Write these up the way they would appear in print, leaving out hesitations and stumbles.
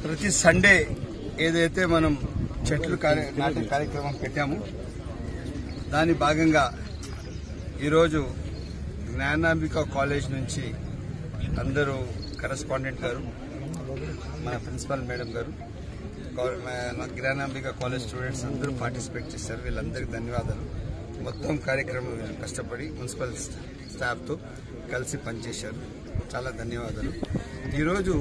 ప్రతి సండే ఏదైతే మనం చెట్లు నాటే కార్యక్రమం పెట్టామో దాని భాగంగా ఈరోజు జ్ఞానాంబిక కాలేజ్ నుంచి అందరూ కరెస్పాండెంట్ గారు, మన ప్రిన్సిపల్ మేడం గారు, జ్ఞానాంబిక కాలేజ్ స్టూడెంట్స్ అందరూ పార్టిసిపేట్ చేశారు. వీళ్ళందరికీ ధన్యవాదాలు. మొత్తం కార్యక్రమం కష్టపడి మున్సిపల్ స్టాఫ్తో కలిసి పనిచేశారు. చాలా ధన్యవాదాలు. ఈరోజు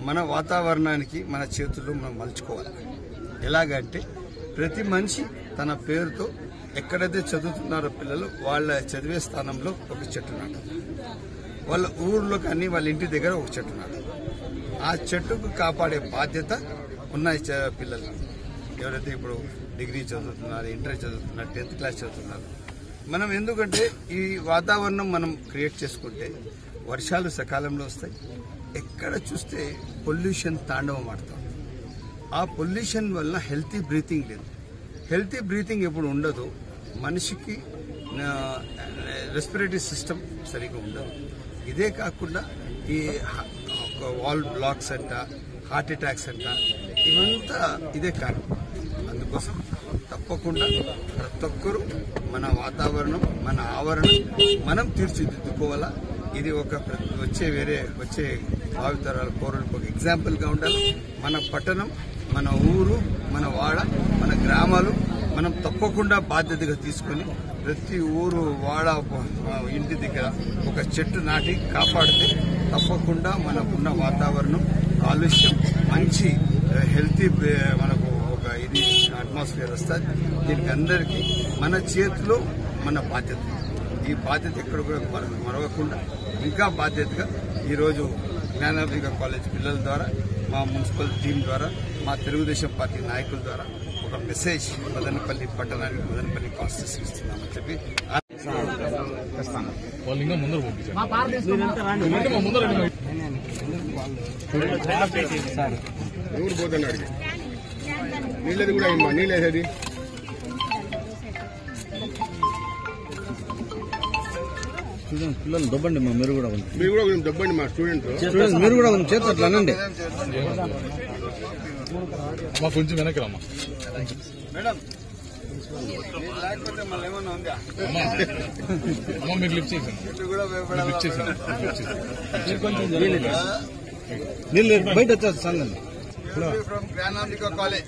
మన వాతావరణానికి మన చేతుల్లో మనం మలుచుకోవాలి. ఎలాగంటే ప్రతి మనిషి తన పేరుతో ఎక్కడైతే చదువుతున్నారో పిల్లలు వాళ్ళ చదివే స్థానంలో ఒక చెట్టు నాటాలి. వాళ్ళ ఊర్లో కానీ వాళ్ళ ఇంటి దగ్గర ఒక చెట్టు నాటాలి. ఆ చెట్టుకు కాపాడే బాధ్యత ఉన్న పిల్లలు ఎవరైతే ఇప్పుడు డిగ్రీ చదువుతున్నారు, ఇంటర్ చదువుతున్నారు, 10th క్లాస్ చదువుతున్నారు. మనం ఎందుకంటే ఈ వాతావరణం మనం క్రియేట్ చేసుకుంటే వర్షాలు సకాలంలో వస్తాయి. ఎక్కడ చూస్తే పొల్యూషన్ తాండవం ఆడతాం. ఆ పొల్యూషన్ వల్ల హెల్తీ బ్రీతింగ్ లేదు. హెల్తీ బ్రీతింగ్ ఎప్పుడు ఉండదు మనిషికి రెస్పిరేటరీ సిస్టమ్ సరిగ్గా ఉండదు. ఇదే కాకుండా ఈ వాల్ బ్లాక్స్ అంట, హార్ట్ అటాక్స్ అంట, ఇవంతా ఇదే కారణం. అందుకోసం తప్పకుండా ప్రతి ఒక్కరూ మన వాతావరణం, మన ఆవరణ మనం తీర్చిదిద్దుకోవాలా. ఇది వచ్చే భావితరాల పౌరులకు ఒక ఎగ్జాంపుల్గా ఉండాలి. మన పట్టణం, మన ఊరు, మన వాడ, మన గ్రామాలు మనం తప్పకుండా బాధ్యతగా తీసుకొని ప్రతి ఊరు, వాడ, ఇంటి దగ్గర ఒక చెట్టు నాటి కాపాడితే తప్పకుండా మనకున్న వాతావరణం, కాలుష్యం, మంచి హెల్తీ మనకు ఒక ఇది అట్మాస్ఫియర్ వస్తుంది. దీనికి అందరికీ మన చేతిలో మన బాధ్యత. ఈ బాధ్యత ఎక్కడ కూడా మరవకుండా ఇంకా బాధ్యతగా ఈరోజు జ్ఞానాంబిక కాలేజ్ పిల్లల ద్వారా, మా మున్సిపల్ టీం ద్వారా, మా తెలుగుదేశం పార్టీ నాయకుల ద్వారా ఒక మెసేజ్ మదనపల్లి పట్టణానికి, మదనపల్లి కాన్స్టిట్యూన్సీ ఇస్తున్నామని చెప్పి ఎవరు పోతున్నాడు నీళ్ళది కూడా నీళ్ళేసేది పిల్లలు దొబ్బండి. మీరు కూడా దొబ్బండి. మా స్టూడెంట్ మీరు కూడా చేతి అట్లా అనండి. మా కొంచెం వెనక్కి రమ్మా మేడం. లేకపోతే మళ్ళీ ఏమన్నా ఉందా? అమ్మ మీకు లిఫ్ట్ చేశాను. నీళ్ళు బయట వచ్చేది సంగతి. From Gnanambika college.